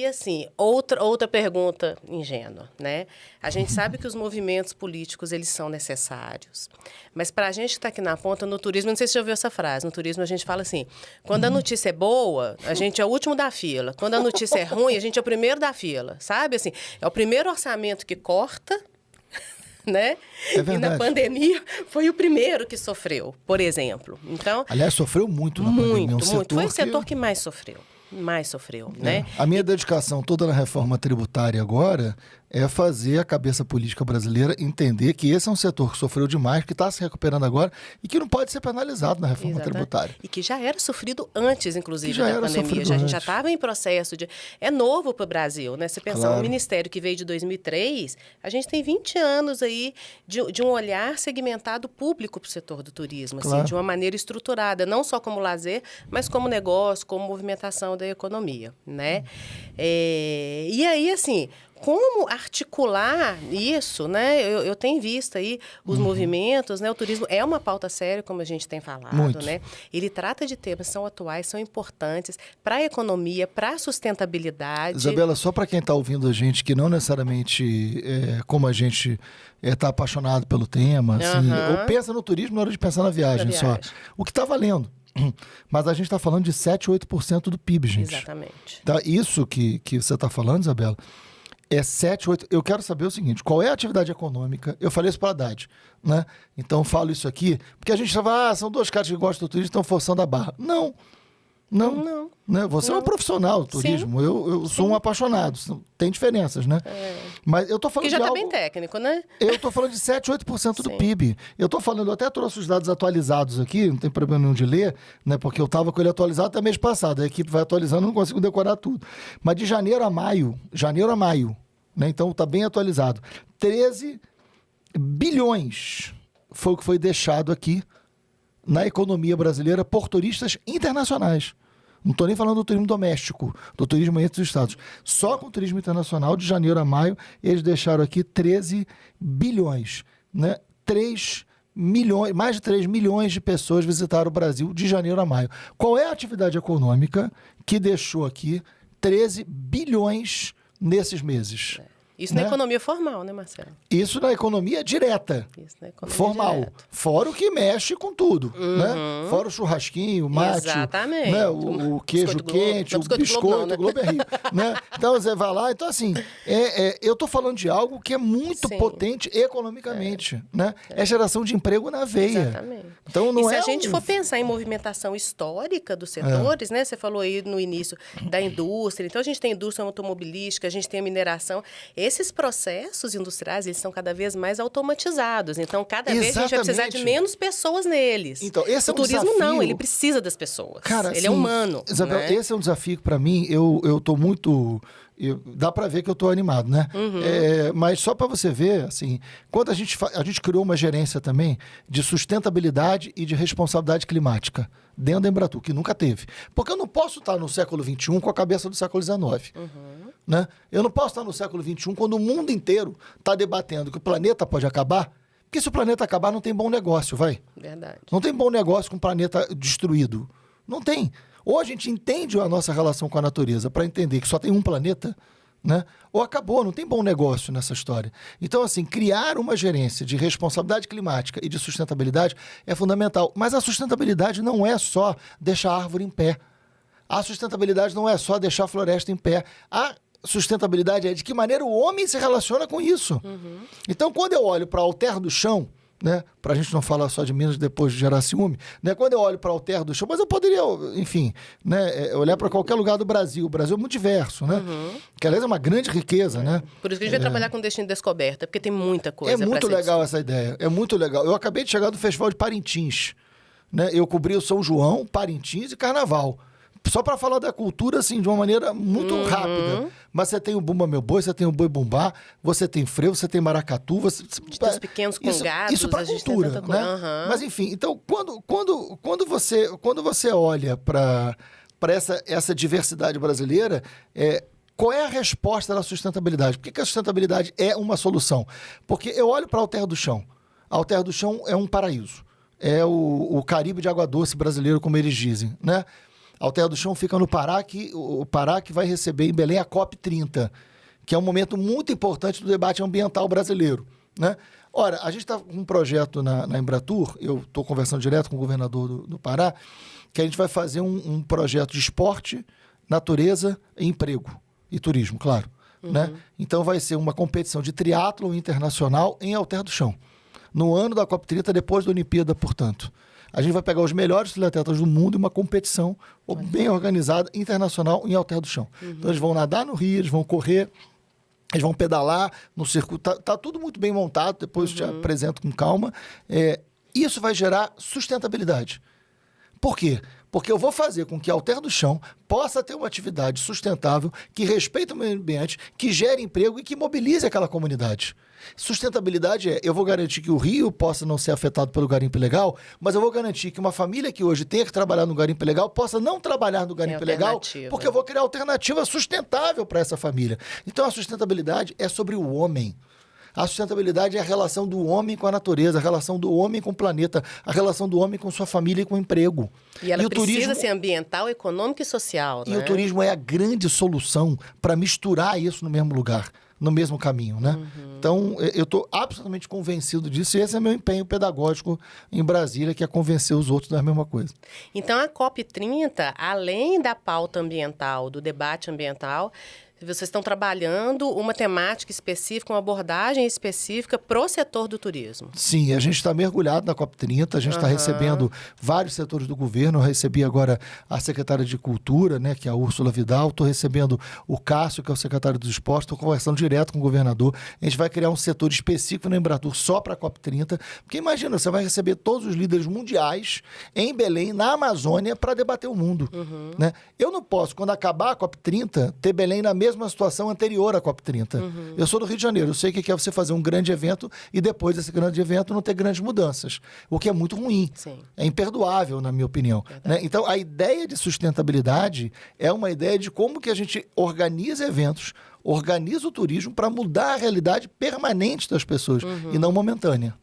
E, assim, outra pergunta ingênua, né? A gente sabe que os movimentos políticos, eles são necessários. Mas, para a gente que está aqui na ponta, no turismo, não sei se você já ouviu essa frase, no turismo a gente fala assim, quando a notícia é boa, a gente é o último da fila. Quando a notícia é ruim, a gente é o primeiro da fila, sabe? Assim, é o primeiro orçamento que corta, né? É verdade. E na pandemia foi o primeiro que sofreu, por exemplo. Então, aliás, sofreu muito na pandemia. Muito. Foi o setor que mais sofreu. Né? A minha dedicação toda na reforma tributária agora é fazer a cabeça política brasileira entender que esse é um setor que sofreu demais, que está se recuperando agora e que não pode ser penalizado na reforma tributária. E que já era sofrido antes, inclusive, da pandemia. A gente já estava em processo de... É novo para o Brasil, né? Se pensar um ministério que veio de 2003, a gente tem 20 anos aí de um olhar segmentado público para o setor do turismo, assim, de uma maneira estruturada, não só como lazer, mas como negócio, como movimentação da economia, né? E aí, assim... Como articular isso, né? Eu tenho visto aí os movimentos, né? O turismo é uma pauta séria, como a gente tem falado, muito, né? Ele trata de temas que são atuais, são importantes para a economia, para a sustentabilidade. Isabela, só para quem está ouvindo a gente, que não necessariamente, como a gente está apaixonado pelo tema, assim, ou pensa no turismo na hora de pensar na viagem só. O que está valendo. Mas a gente está falando de 7, 8% do PIB, gente. Exatamente. Tá? Isso que você está falando, Isabela, é 7, 8... Eu quero saber o seguinte, qual é a atividade econômica? Eu falei isso para a Haddad, né? Então eu falo isso aqui, porque a gente estava, são dois caras que gostam do turismo e estão forçando a barra. Não. Né? Você é um profissional do turismo, eu sou um apaixonado, tem diferenças, né? Mas eu tô falando que já de está algo... bem técnico, né? Eu tô falando de 7, 8% do PIB. Eu tô falando, eu até trouxe os dados atualizados aqui, não tem problema nenhum de ler, né? Porque eu tava com ele atualizado até mês passado, a equipe vai atualizando, não consigo decorar tudo. Mas de janeiro a maio, né? Então tá bem atualizado. 13 bilhões foi o que foi deixado aqui na economia brasileira por turistas internacionais. Não estou nem falando do turismo doméstico, do turismo entre os estados. Só com o turismo internacional, de janeiro a maio, eles deixaram aqui 13 bilhões. Né? 3 milhões, mais de 3 milhões de pessoas visitaram o Brasil de janeiro a maio. Qual é a atividade econômica que deixou aqui 13 bilhões nesses meses? Isso na economia formal, né, Marcelo? Isso na economia direta. Isso na economia formal. Direta. Fora o que mexe com tudo, né? Fora o churrasquinho, o mate, exatamente. Né? O queijo quente, o biscoito, o Globo é rico, né? Então você vai lá, então assim, eu tô falando de algo que é muito potente economicamente, né? É geração de emprego na veia. Exatamente. Então, não e se a gente for pensar em movimentação histórica dos setores, né? Você falou aí no início da indústria, então a gente tem a indústria automobilística, a gente tem a mineração. Esses processos industriais, eles são cada vez mais automatizados. Então, cada vez a gente vai precisar de menos pessoas neles. Então, esse é um turismo desafio. Não, ele precisa das pessoas. Cara, ele assim, é humano. Isabel, né? esse é um desafio que, para mim, eu tô muito... dá para ver que eu tô animado, né? Mas só para você ver, assim, quando a gente criou uma gerência também de sustentabilidade e de responsabilidade climática dentro da Embratur, que nunca teve. Porque eu não posso estar no século XXI com a cabeça do século XIX. Né? Eu não posso estar no século XXI quando o mundo inteiro está debatendo que o planeta pode acabar, porque se o planeta acabar não tem bom negócio, vai. Verdade. Não tem bom negócio com o planeta destruído. Não tem. Ou a gente entende a nossa relação com a natureza para entender que só tem um planeta, né? Ou acabou, não tem bom negócio nessa história. Então, assim, criar uma gerência de responsabilidade climática e de sustentabilidade é fundamental. Mas a sustentabilidade não é só deixar a árvore em pé. A sustentabilidade não é só deixar a floresta em pé. A sustentabilidade é de que maneira o homem se relaciona com isso. Então, quando eu olho para o alter do chão, né, para a gente não falar só de Minas depois de gerar ciúme, né, quando eu olho para o alter do chão, mas eu poderia, enfim, né, olhar para qualquer lugar do Brasil. O Brasil é muito diverso, né? Que, aliás, é uma grande riqueza, né? Por isso que a gente vai trabalhar com destino de descoberta, porque tem muita coisa. É muito legal essa ideia, é muito legal. Eu acabei de chegar do Festival de Parintins, né? Eu cobri o São João, Parintins e Carnaval. Só para falar da cultura, assim, de uma maneira muito rápida. Mas você tem o Bumba Meu Boi, você tem o Boi Bumbá, você tem frevo, você tem maracatu. Você tem os pequenos congados. Isso para cultura, né? Mas, enfim, então, quando você olha para essa diversidade brasileira, qual é a resposta da sustentabilidade? Por que a sustentabilidade é uma solução? Porque eu olho para a Alter do Chão. A Alter do Chão é um paraíso. É o Caribe de água doce brasileiro, como eles dizem, né? A Alter do Chão fica no Pará, o Pará que vai receber em Belém a COP30, que é um momento muito importante do debate ambiental brasileiro, né? Ora, a gente está com um projeto na Embratur, eu estou conversando direto com o governador do Pará, que a gente vai fazer um projeto de esporte, natureza e emprego. E turismo, claro. Né? Então vai ser uma competição de triatlon internacional em Alter do Chão. No ano da COP30, depois da Olimpíada, portanto. A gente vai pegar os melhores triatletas do mundo em uma competição bem organizada, internacional, em Alter do Chão. Então eles vão nadar no rio, eles vão correr, eles vão pedalar no circuito. Tá tudo muito bem montado, depois eu te apresento com calma. Isso vai gerar sustentabilidade. Por quê? Porque eu vou fazer com que Alter do Chão possa ter uma atividade sustentável, que respeite o meio ambiente, que gere emprego e que mobilize aquela comunidade. Sustentabilidade eu vou garantir que o rio possa não ser afetado pelo garimpo ilegal, mas eu vou garantir que uma família que hoje tenha que trabalhar no garimpo ilegal possa não trabalhar no garimpo ilegal, porque eu vou criar alternativa sustentável para essa família. Então a sustentabilidade é sobre o homem. A sustentabilidade é a relação do homem com a natureza, a relação do homem com o planeta, a relação do homem com sua família e com o emprego. E ela precisa ser ambiental, econômica e social, né? E o turismo é a grande solução para misturar isso no mesmo lugar, no mesmo caminho, né? Então, eu estou absolutamente convencido disso, e esse é meu empenho pedagógico em Brasília, que é convencer os outros da mesma coisa. Então, a COP30, além da pauta ambiental, do debate ambiental, vocês estão trabalhando uma temática específica, uma abordagem específica para o setor do turismo. Sim, a gente está mergulhado na COP30, a gente está recebendo vários setores do governo. Eu recebi agora a secretária de Cultura, né, que é a Úrsula Vidal, estou recebendo o Cássio, que é o secretário dos Esportes, estou conversando direto com o governador. A gente vai criar um setor específico na Embratur só para a COP30, porque imagina, você vai receber todos os líderes mundiais em Belém, na Amazônia, para debater o mundo. Né? Eu não posso, quando acabar a COP30, ter Belém na mesma situação anterior à COP30. Eu sou do Rio de Janeiro, eu sei o que é você fazer um grande evento e depois desse grande evento não ter grandes mudanças, o que é muito ruim. Sim. É imperdoável, na minha opinião. Né? Então, a ideia de sustentabilidade é uma ideia de como que a gente organiza eventos, organiza o turismo para mudar a realidade permanente das pessoas e não momentânea.